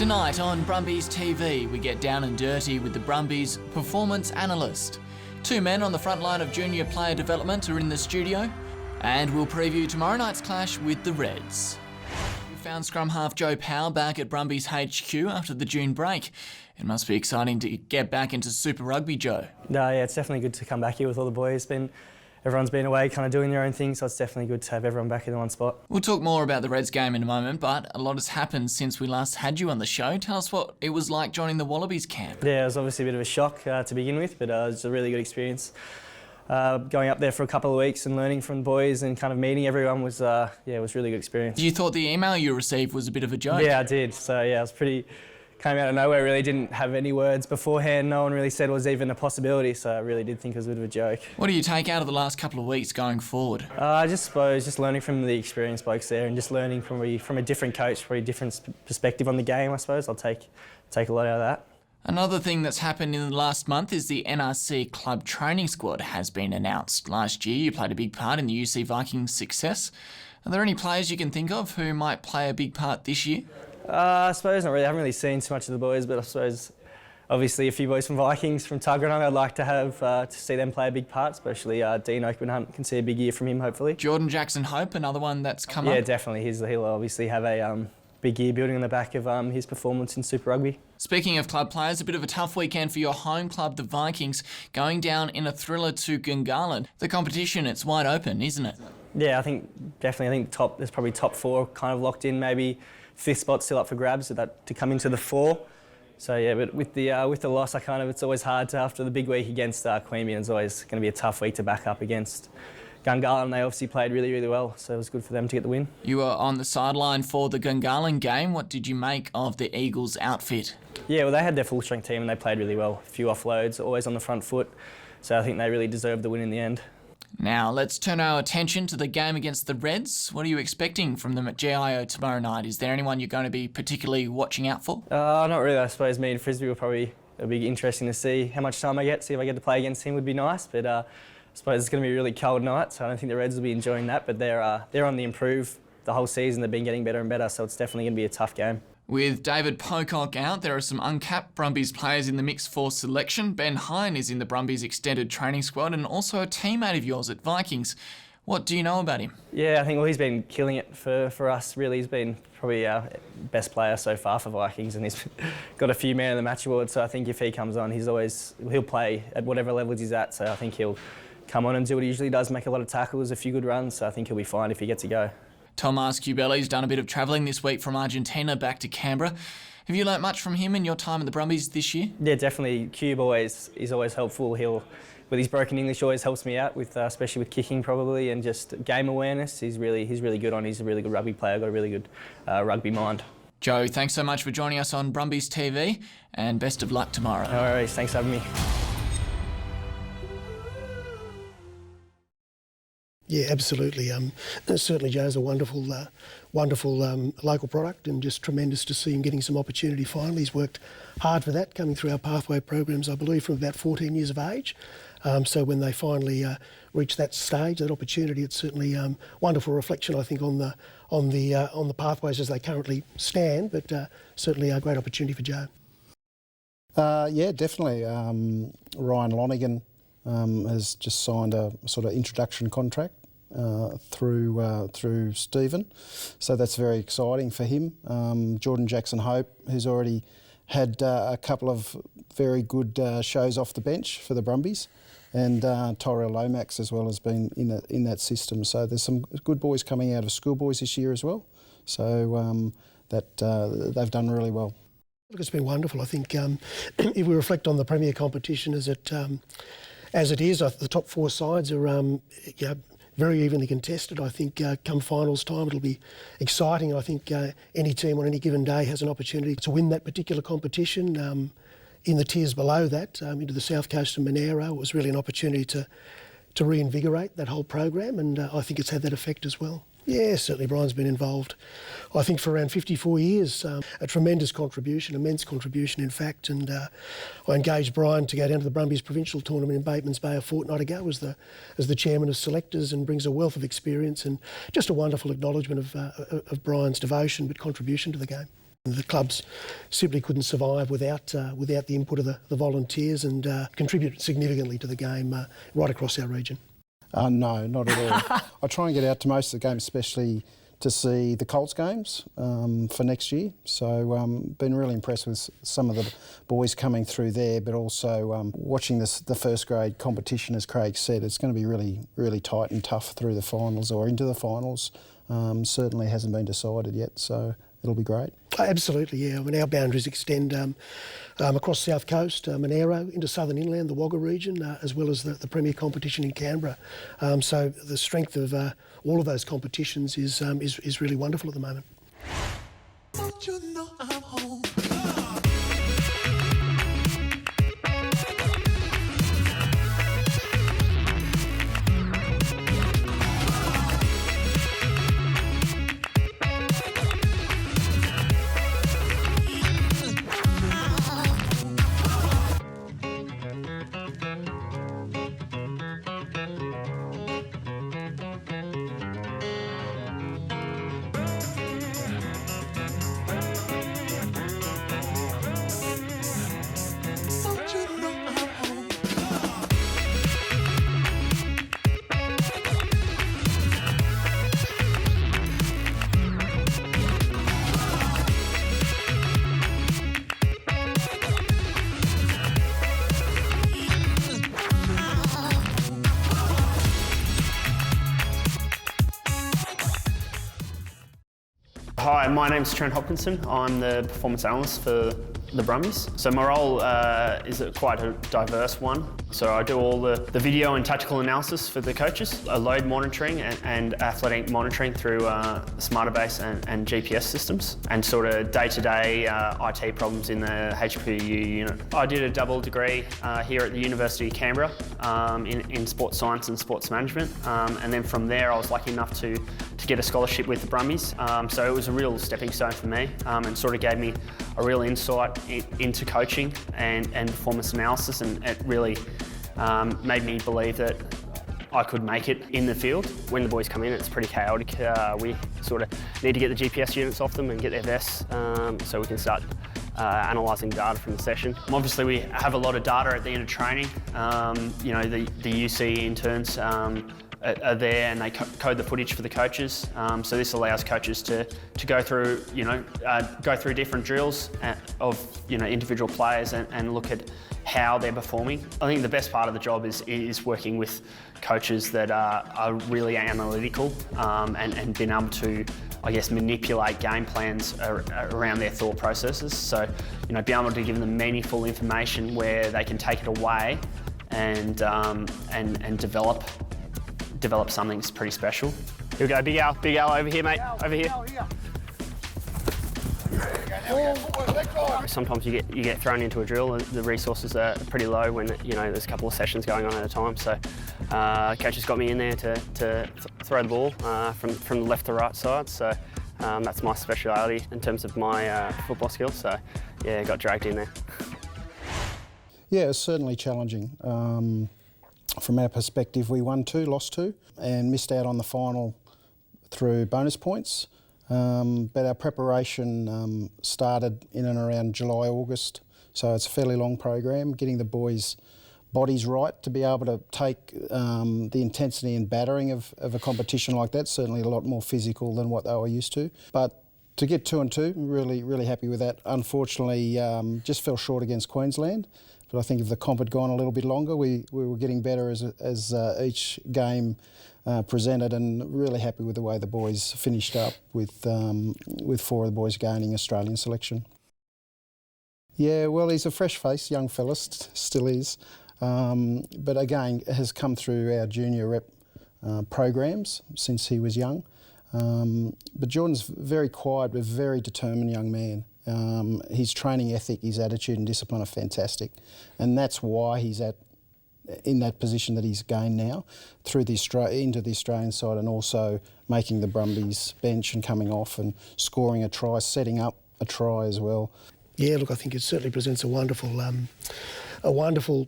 Tonight on Brumbies TV, we get down and dirty with the Brumbies Performance Analyst. Two men on the front line of junior player development are in the studio, and we'll preview tomorrow night's clash with the Reds. We found scrum half Joe Powell back at Brumbies HQ after the June break. It must be exciting to get back into Super Rugby, Joe. No, yeah, it's definitely good to come back here with all the boys. Everyone's been away kind of doing their own thing, so it's definitely good to have everyone back in one spot. We'll talk more about the Reds game in a moment, but a lot has happened since we last had you on the show. Tell us what it was like joining the Wallabies camp. Yeah, it was obviously a bit of a shock to begin with, but it was a really good experience. Going up there for a couple of weeks and learning from the boys and kind of meeting everyone was, it was a really good experience. You thought the email you received was a bit of a joke? Yeah, I did. So yeah, it was came out of nowhere, really didn't have any words beforehand. No one really said it was even a possibility, so I really did think it was a bit of a joke. What do you take out of the last couple of weeks going forward? I just suppose just learning from the experienced blokes there and just learning from a different coach, probably a different perspective on the game, I suppose. I'll take a lot out of that. Another thing that's happened in the last month is the NRC club training squad has been announced. Last year you played a big part in the UC Vikings' success. Are there any players you can think of who might play a big part this year? I suppose not really. I haven't really seen too much of the boys, but I suppose obviously a few boys from Vikings, from Tuggeranong, I'd like to have to see them play a big part, especially Dean Oakman-Hunt. Can see a big year from him, hopefully. Jordan Jackson-Hope, another one that's come up? Yeah, definitely. He'll obviously have a big year building on the back of his performance in Super Rugby. Speaking of club players, a bit of a tough weekend for your home club, the Vikings, going down in a thriller to Gungahlin. The competition, it's wide open, isn't it? Yeah, I think there's probably top four kind of locked in, maybe fifth spot still up for grabs to come into the four. So yeah, but with the loss, it's always hard to, after the big week against Queanbeyan, it's always going to be a tough week to back up against Gungahlin. They obviously played really, really well, so it was good for them to get the win. You were on the sideline for the Gungahlin game. What did you make of the Eagles' outfit? Yeah, well, they had their full-strength team and they played really well. A few offloads, always on the front foot, so I think they really deserved the win in the end. Now, let's turn our attention to the game against the Reds. What are you expecting from them at GIO tomorrow night? Is there anyone you're going to be particularly watching out for? Not really. I suppose me and Frisbee it'll be interesting to see how much time I get. See if I get to play against him would be nice, but I suppose it's going to be a really cold night, so I don't think the Reds will be enjoying that, but they're on the improve the whole season. They've been getting better and better, so it's definitely going to be a tough game. With David Pocock out, there are some uncapped Brumbies players in the mix for selection. Ben Hine is in the Brumbies extended training squad and also a teammate of yours at Vikings. What do you know about him? Yeah, I think he's been killing it for us, really. He's been probably our best player so far for Vikings, and he's got a few man of the match awards, so I think if he comes on, he'll play at whatever levels he's at, so I think he'll come on and do what he usually does, make a lot of tackles, a few good runs, so I think he'll be fine if he gets to go. Tomas Cubelli's done a bit of travelling this week from Argentina back to Canberra. Have you learnt much from him in your time at the Brumbies this year? Yeah, definitely. Cube is always helpful. With his broken English, always helps me out, especially with kicking probably, and just game awareness. He's really good on. He's a really good rugby player, got a really good rugby mind. Joe, thanks so much for joining us on Brumbies TV, and best of luck tomorrow. No worries, thanks for having me. Yeah, absolutely. Certainly Joe's a wonderful local product, and just tremendous to see him getting some opportunity finally. He's worked hard for that, coming through our pathway programs, I believe, from about 14 years of age. So when they finally reach that stage, that opportunity, it's certainly wonderful reflection, I think, on the pathways as they currently stand. But certainly a great opportunity for Joe. Yeah, definitely. Ryan Lonigan has just signed a sort of introduction contract through Stephen, so that's very exciting for him. Jordan Jackson-Hope, who's already had a couple of very good shows off the bench for the Brumbies, and Tyrell Lomax as well has been in that system. So there's some good boys coming out of schoolboys this year as well. So they've done really well. Look, it's been wonderful. I think if we reflect on the Premier competition as it is, the top four sides are very evenly contested. I think come finals time it'll be exciting. I think any team on any given day has an opportunity to win that particular competition. In the tiers below that, into the South Coast and Monero, it was really an opportunity to reinvigorate that whole program, and I think it's had that effect as well. Yeah, certainly Brian's been involved, I think, for around 54 years. A tremendous contribution, immense contribution, in fact. And I engaged Brian to go down to the Brumbies Provincial Tournament in Bateman's Bay a fortnight ago as the chairman of selectors, and brings a wealth of experience and just a wonderful acknowledgement of Brian's devotion but contribution to the game. The clubs simply couldn't survive without the input of the volunteers and contribute significantly to the game right across our region. No, not at all. I try and get out to most of the games, especially to see the Colts games for next year. So been really impressed with some of the boys coming through there, but also watching the first grade competition, as Craig said. It's going to be really, really tight and tough through the finals or into the finals. Certainly hasn't been decided yet, so it'll be great. Absolutely, yeah. I mean, our boundaries extend across South Coast, Monaro, into Southern Inland, the Wagga region, as well as the premier competition in Canberra. So the strength of all of those competitions is really wonderful at the moment. Don't you know I'm home? Hi, my name's Trent Hopkinson. I'm the Performance Analyst for the Brumbies. So my role is quite a diverse one. So I do all the video and tactical analysis for the coaches, load monitoring and athletic monitoring through Smarterbase and GPS systems, and sort of day-to-day IT problems in the HPU unit. I did a double degree here at the University of Canberra in sports science and sports management, and then from there I was lucky enough to get a scholarship with the Brumbies. So it was a real stepping stone for me, and sort of gave me a real insight into coaching and performance analysis, and it really made me believe that I could make it in the field. When the boys come in, it's pretty chaotic. We sort of need to get the GPS units off them and get their vests so we can start analysing data from the session. Obviously, we have a lot of data at the end of training. You know, the UC interns are there and they code the footage for the coaches. So this allows coaches to go through, go through different drills of, individual players and look at how they're performing. I think the best part of the job is working with coaches that are really analytical and being able to, I guess, manipulate game plans around their thought processes. So, being able to give them meaningful information where they can take it away and develop something that's pretty special. Here we go, Big Al over here, mate, over here. Sometimes you get thrown into a drill and the resources are pretty low when there's a couple of sessions going on at a time. So coach has got me in there to throw the ball from the left to right side. So that's my speciality in terms of my football skills. So yeah, got dragged in there. Yeah, it's certainly challenging. From our perspective, we won 2, lost 2, and missed out on the final through bonus points. But our preparation started in and around July, August, so it's a fairly long program, getting the boys' bodies right to be able to take the intensity and battering of a competition like that. Certainly a lot more physical than what they were used to. But to get 2-2, really, really happy with that. Unfortunately, just fell short against Queensland. But I think if the comp had gone a little bit longer, we were getting better as each game presented, and really happy with the way the boys finished up with 4 of the boys gaining Australian selection. Yeah, well, he's a fresh face, young fella, still is. But again, has come through our junior rep programs since he was young. But Jordan's very quiet but very determined young man. His training ethic, his attitude and discipline are fantastic, and that's why he's in that position that he's gained now through into the Australian side, and also making the Brumbies bench and coming off and scoring a try, setting up a try as well. Yeah, look, I think it certainly presents a wonderful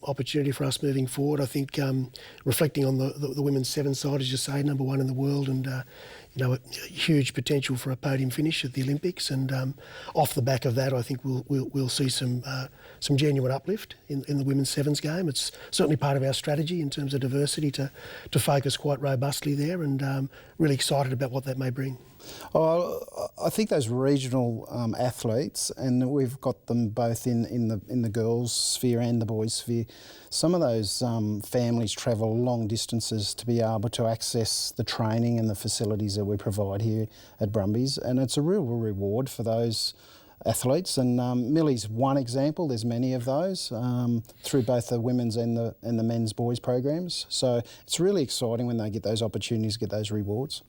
opportunity for us moving forward. I think reflecting on the women's 7 side, as you say, #1 in the world, and a huge potential for a podium finish at the Olympics, and off the back of that, I think we'll see some genuine uplift in the women's sevens game. It's certainly part of our strategy in terms of diversity to focus quite robustly there, and really excited about what that may bring. I think those regional athletes, and we've got them both in the girls' sphere and the boys' sphere. Some of those families travel long distances to be able to access the training and the facilities that we provide here at Brumbies, and it's a real reward for those athletes. And Millie's one example. There's many of those through both the women's and the men's boys programs. So it's really exciting when they get those opportunities, get those rewards.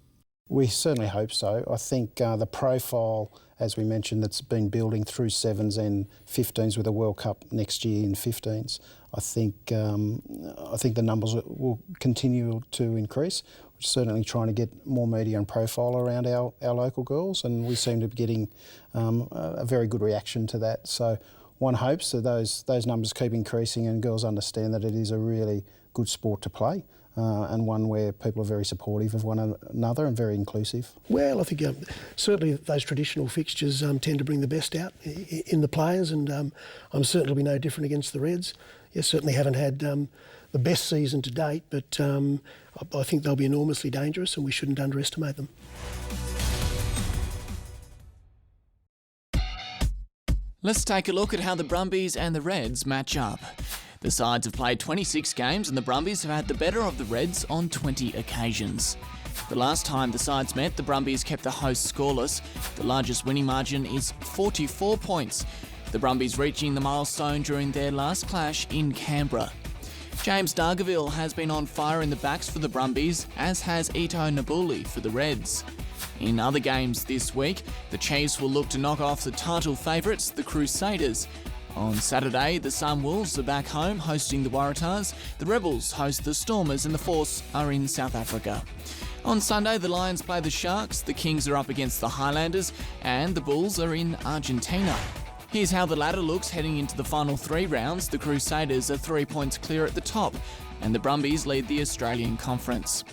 We certainly hope so. I think the profile, as we mentioned, that's been building through sevens and 15s with a World Cup next year in 15s. I think the numbers will continue to increase. We're certainly trying to get more media and profile around our local girls, and we seem to be getting a very good reaction to that. So one hopes that those numbers keep increasing and girls understand that it is a really good sport to play. And one where people are very supportive of one another and very inclusive. Well, I think certainly those traditional fixtures tend to bring the best out in the players, and I'm certain it'll be no different against the Reds. Yes, certainly haven't had the best season to date, but I think they'll be enormously dangerous, and we shouldn't underestimate them. Let's take a look at how the Brumbies and the Reds match up. The sides have played 26 games and the Brumbies have had the better of the Reds on 20 occasions. The last time the sides met, the Brumbies kept the hosts scoreless. The largest winning margin is 44 points, the Brumbies reaching the milestone during their last clash in Canberra. James Dargaville has been on fire in the backs for the Brumbies, as has Ito Nabuli for the Reds. In other games this week, the Chiefs will look to knock off the title favourites, the Crusaders. On Saturday, the Sunwolves are back home hosting the Waratahs, the Rebels host the Stormers, and the Force are in South Africa. On Sunday, the Lions play the Sharks, the Kings are up against the Highlanders, and the Bulls are in Argentina. Here's how the ladder looks heading into the final 3 rounds. The Crusaders are 3 points clear at the top, and the Brumbies lead the Australian Conference.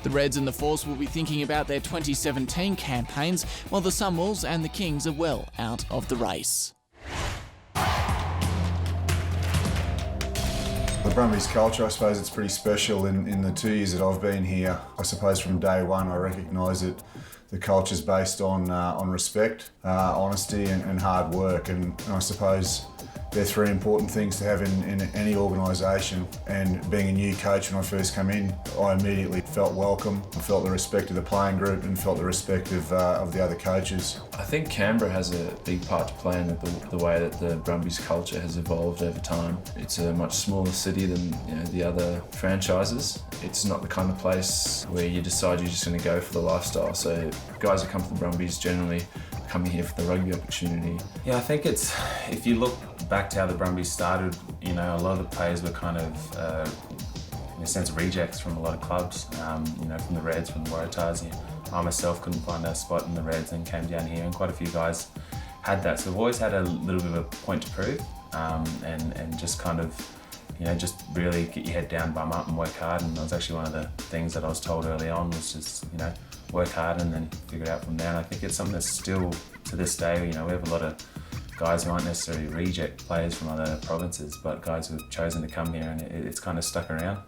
The Reds and the Force will be thinking about their 2017 campaigns, while the Sunwolves and the Kings are well out of the race. The Brumbies culture, I suppose it's pretty special in the 2 years that I've been here. I suppose from day one I recognise that the culture's based on respect, honesty and hard work, and I suppose they're 3 important things to have in any organisation. And being a new coach when I first came in, I immediately felt welcome. I felt the respect of the playing group and felt the respect of the other coaches. I think Canberra has a big part to play in the way that the Brumbies culture has evolved over time. It's a much smaller city than the other franchises. It's not the kind of place where you decide you're just going to go for the lifestyle. So guys that come to the Brumbies generally coming here for the rugby opportunity. Yeah, I think it's, if you look back to how the Brumbies started, a lot of the players were kind of, in a sense, rejects from a lot of clubs, from the Reds, from the Waratahs. I myself couldn't find a spot in the Reds and came down here, and quite a few guys had that. So we've always had a little bit of a point to prove, and just kind of, just really get your head down, bum up and work hard. And that was actually one of the things that I was told early on was just, work hard and then figure it out from there. And I think it's something that's still, to this day, we have a lot of guys who aren't necessarily reject players from other provinces, but guys who have chosen to come here, and it's kind of stuck around.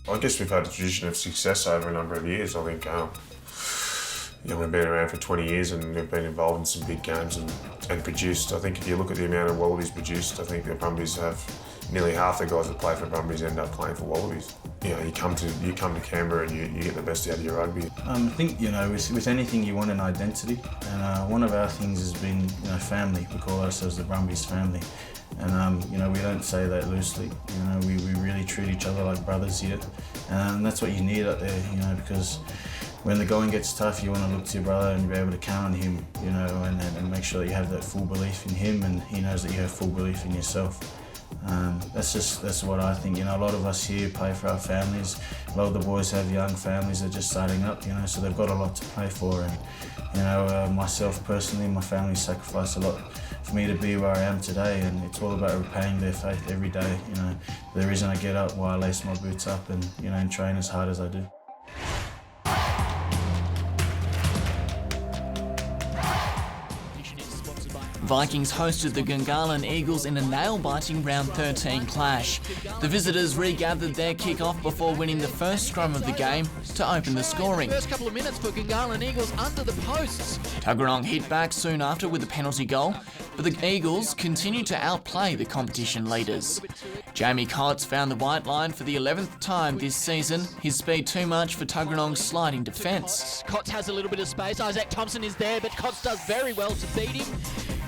I guess we've had a tradition of success over a number of years. I think we've been around for 20 years and we've been involved in some big games and produced. I think if you look at the amount of Wallabies produced, I think the Brumbies have nearly half the guys that play for Brumbies end up playing for Wallabies. You come to Canberra and you get the best out of your rugby. I think with anything you want an identity, and one of our things has been family. We call ourselves the Brumbies family, and we don't say that loosely. We really treat each other like brothers here, and that's what you need out there. Because when the going gets tough, you want to look to your brother and be able to count on him, and make sure that you have that full belief in him, and he knows that you have full belief in yourself. That's what I think. A lot of us here play for our families. A lot of the boys have young families that are just starting up, so they've got a lot to play for. And myself personally, my family sacrificed a lot for me to be where I am today, and it's all about repaying their faith every day. The reason I get up, why I lace my boots up, and and train as hard as I do. Vikings hosted the Gungahlin Eagles in a nail-biting round 13 clash. The visitors regathered their kick-off before winning the first scrum of the game to open the scoring. First couple of minutes for Gungahlin Eagles under the posts. Tuggeranong hit back soon after with a penalty goal, but the Eagles continued to outplay the competition leaders. Jamie Cotts found the white line for the 11th time this season, his speed too much for Tuggeranong's sliding defence. Cotts has a little bit of space. Isaac Thompson is there, but Cotts does very well to beat him.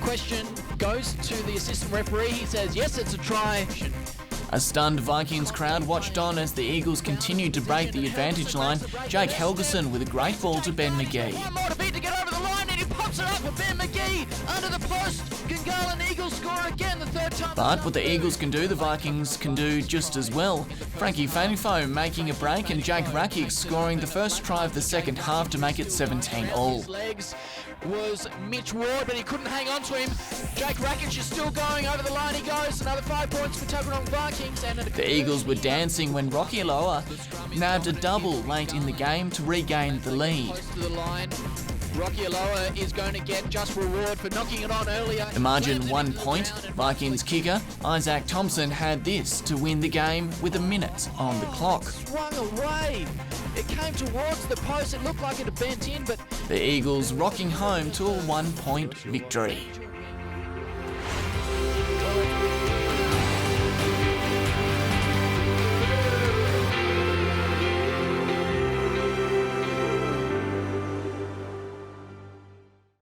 Question goes to the assistant referee. He says, yes, it's a try. A stunned Vikings crowd watched on as the Eagles continued to break the advantage line. Jake Helgeson with a great ball to Ben McGee. One more to beat to get over the line, and he pops it up for Ben McGee under the post. Gungahlin Eagles score again, the third time. But what the Eagles can do, the Vikings can do just as well. Frankie Fanifo making a break and Jake Rakic scoring the first try of the second half to make it 17-all. His legs was Mitch Ward, but he couldn't hang on to him. Jake Rakic is still going over the line. He goes. Another 5 points for Tuggeranong Vikings. And the Eagles were dancing when Rocky Aloha nabbed a double late in the game to regain the lead. Close to the line. Rocky Aloha is going to get just reward for knocking it on earlier. The margin 1 point. Vikings kicker Isaac Thompson had this to win the game with a minute on the clock. Swung away. It came towards the post. It looked like it had bent in, but the Eagles rocking home to a 1-point victory.